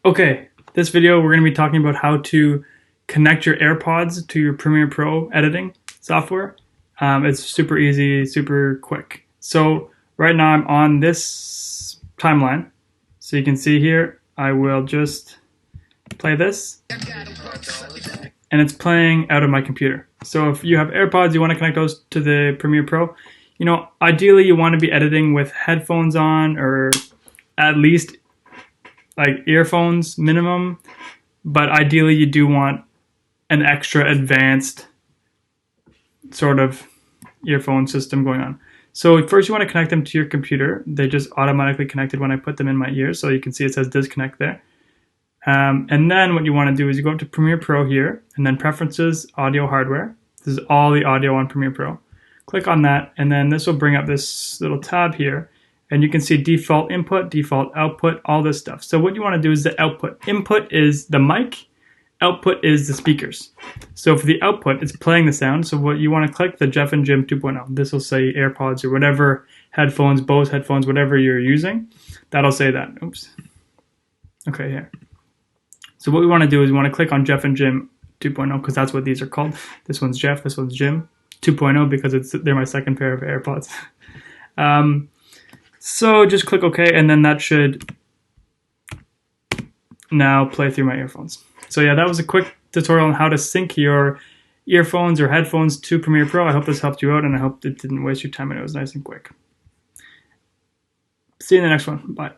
Okay, this video we're going to be talking about how to connect your AirPods to your Premiere Pro editing software. It's super easy, super quick. So right now I'm on this timeline. So you can see here, I will just play this. And it's playing out of my computer. So if you have AirPods, you want to connect those to the Premiere Pro. You know, ideally you want to be editing with headphones on, or at least like earphones minimum, but ideally you do want an extra advanced sort of earphone system going on. So first you want to connect them to your computer. They just automatically connected when I put them in my ears, so you can see it says disconnect there. And then what you want to do is you go up to Premiere Pro here, and then Preferences, Audio Hardware. This is all the audio on Premiere Pro. Click on that, and then this will bring up this little tab here, and you can see default input, default output, all this stuff. So what you want to do is the output. Input is the mic, output is the speakers. So for the output, it's playing the sound. So what you want to click the Jeff and Jim 2.0. This will say AirPods or whatever headphones, Bose headphones, whatever you're using. That'll say that. Oops. Okay, here. So what we want to do is we want to click on Jeff and Jim 2.0 because that's what these are called. This one's Jeff, this one's Jim 2.0 because they're my second pair of AirPods. So just click OK, and then that should now play through my earphones. So yeah, that was a quick tutorial on how to sync your earphones or headphones to Premiere Pro. I hope this helped you out, and I hope it didn't waste your time and it was nice and quick. See you in the next one. Bye.